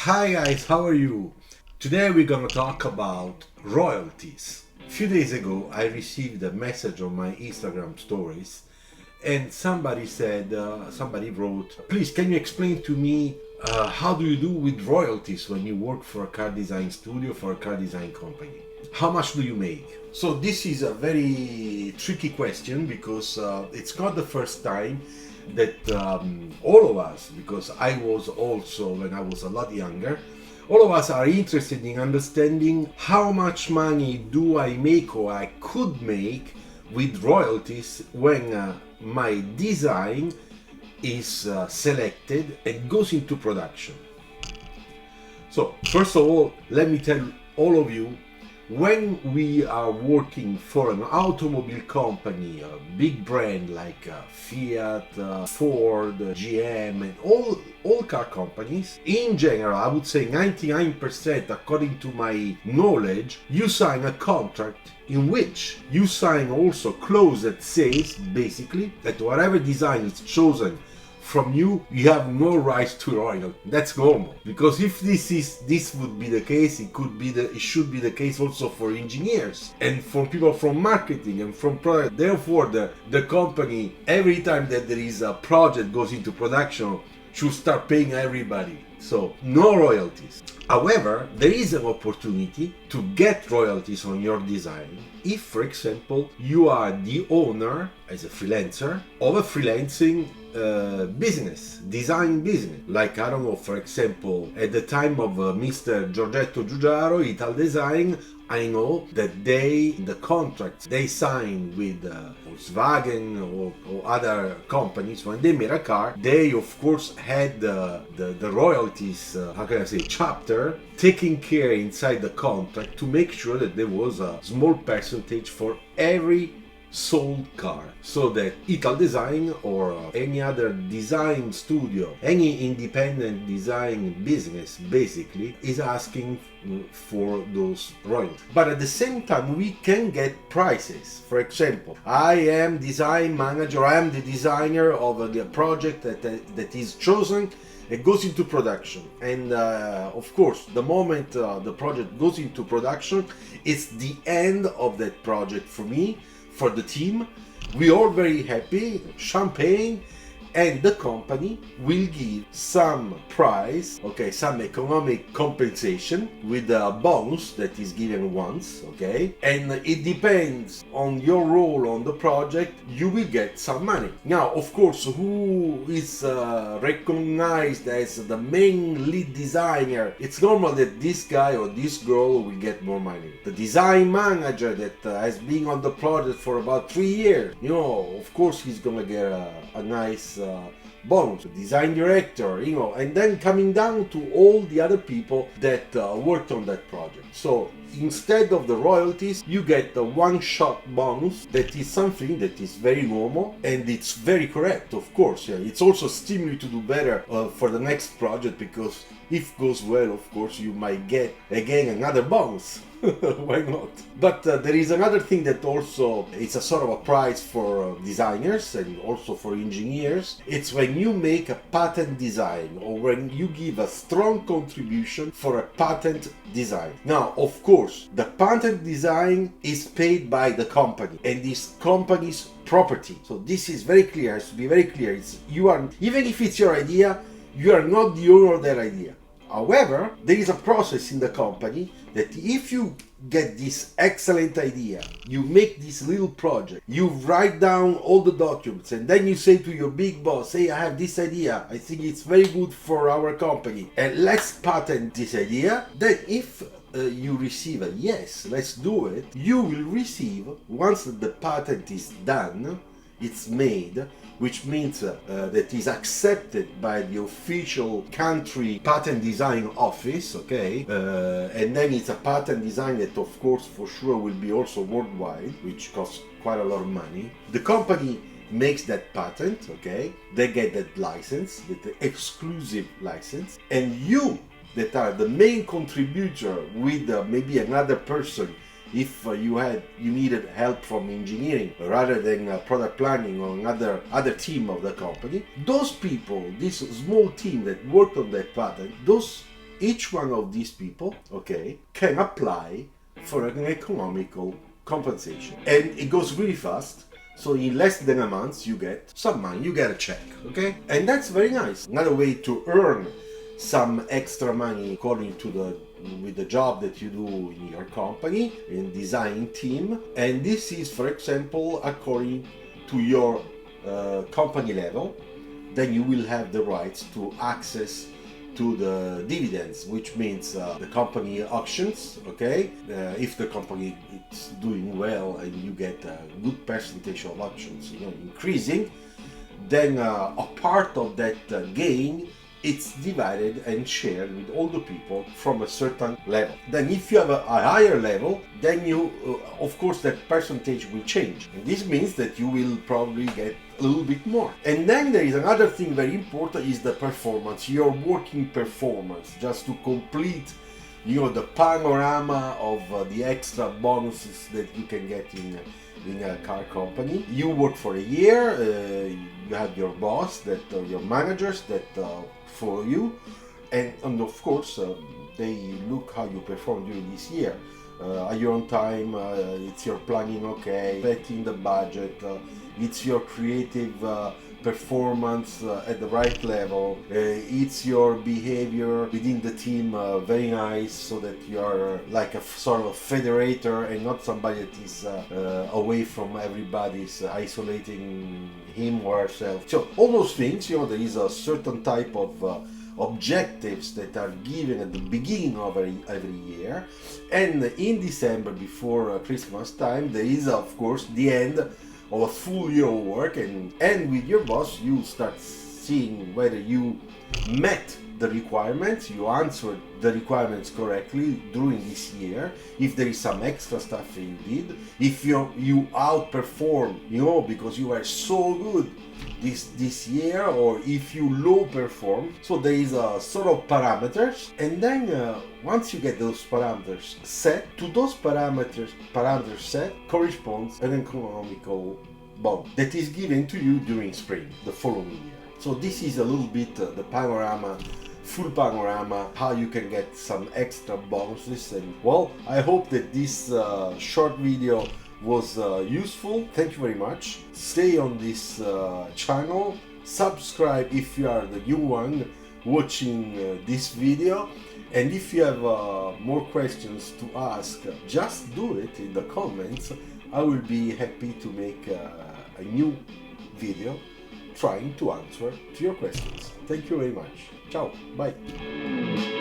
Hi guys, how are you? Today we're gonna talk about royalties. A few days ago I received a message on my Instagram stories and somebody wrote, please can you explain to me how do you do with royalties when you work for a car design studio, for a car design company? How much do you make? So this is a very tricky question because it's not the first time that all of us, because I was also when I was a lot younger, all of us are interested in understanding how much money do I make or I could make with royalties when my design is selected and goes into production. So first of all, let me tell all of you, when we are working for an automobile company, a big brand like Fiat, Ford, GM, and all car companies, in general, I would say 99%, according to my knowledge, you sign a contract in which you sign also clause that says, basically, that whatever design is chosen from you, you have no rights to royalty. That's normal, because if this would be the case, it should be the case also for engineers and for people from marketing and from product. Therefore, the company, every time that there is a project goes into production, should start paying everybody. So no royalties. However, there is an opportunity to get royalties on your design if, for example, you are the owner as a freelancer of a freelancing business, design business. Like, I don't know, for example, at the time of Mr. Giorgetto Giugiaro, Ital Design, I know that the contracts they signed with Volkswagen or other companies, when they made a car, they of course had the royalties, how can I say, chapter, taking care inside the contract to make sure that there was a small percentage for every sold car, so that Ital Design or any other design studio, any independent design business basically is asking for those royalties. But at the same time, we can get prices. For example, I am design manager, I am the designer of the project that is chosen. It goes into production, and of course, the moment the project goes into production, it's the end of that project for me, for the team. We are very happy, champagne, and the company will give some price, okay, some economic compensation with a bonus that is given once, okay, and it depends on your role on the project, you will get some money. Now, of course, who is recognized as the main lead designer, it's normal that this guy or this girl will get more money. The design manager that has been on the project for about 3 years, of course he's gonna get a nice bonus. Design director, and then coming down to all the other people that worked on that project. So instead of the royalties, you get the one-shot bonus. That is something that is very normal and it's very correct, of course. Yeah. It's also stimuli to do better for the next project, because if goes well, of course, you might get again another bonus. Why not? But there is another thing that also it's a sort of a prize for designers and also for engineers. It's when you make a patent design or when you give a strong contribution for a patent design. Now, of course, the patent design is paid by the company and this company's property. So this is very clear, has to be very clear. You are, even if it's your idea, you are not the owner of that idea. However, there is a process in the company that if you get this excellent idea, you make this little project, you write down all the documents, and then you say to your big boss, hey, I have this idea, I think it's very good for our company, and let's patent this idea. Then if you receive a yes, let's do it, you will receive, once the patent is done, it's made, which means that is accepted by the official country patent design office, okay? And then it's a patent design that, of course, for sure will be also worldwide, which costs quite a lot of money. The company makes that patent, okay? They get that license, that exclusive license, and you, that are the main contributor with maybe another person, if you needed help from engineering rather than product planning or other team of the company, those people, this small team that worked on that patent, those each one of these people, okay, can apply for an economical compensation. And it goes really fast. So in less than a month you get some money, you get a check, okay? And that's very nice. Another way to earn some extra money according to with the job that you do in your company, in design team. And this is, for example, according to your company level, then you will have the rights to access to the dividends, which means the company auctions, okay? If the company is doing well and you get a good percentage of auctions, increasing, then a part of that gain, it's divided and shared with all the people from a certain level. Then if you have a higher level, then you, of course, that percentage will change. And this means that you will probably get a little bit more. And then there is another thing very important, is the performance, your working performance, just to complete the panorama of the extra bonuses that you can get in a car company. You work for a year, you have your boss, that your managers that follow you, and of course they look how you perform during this year. Are you on time? It's your planning okay? Setting the budget. It's your creative performance at the right level. It's your behavior within the team very nice, so that you are like a sort of federator and not somebody that is away from everybody, is isolating him or herself. So all those things, there is a certain type of objectives that are given at the beginning of every year, and in December, before Christmas time, there is of course the end of a full year of work, and with your boss you start seeing whether you met the requirements, you answered the requirements correctly during this year, if there is some extra stuff that you did, if you outperform, because you were so good this year, or if you low perform. So there is a sort of parameters, and then once you get those parameters set, to those parameters set corresponds an economical bonus that is given to you during spring, the following year. So this is a little bit the panorama, full panorama, how you can get some extra bonuses. And well, I hope that this short video was useful. Thank you very much. Stay on this channel, subscribe if you are the new one watching this video, and if you have more questions to ask, just do it in the comments. I will be happy to make a new video trying to answer to your questions. Thank you very much. Ciao, bye.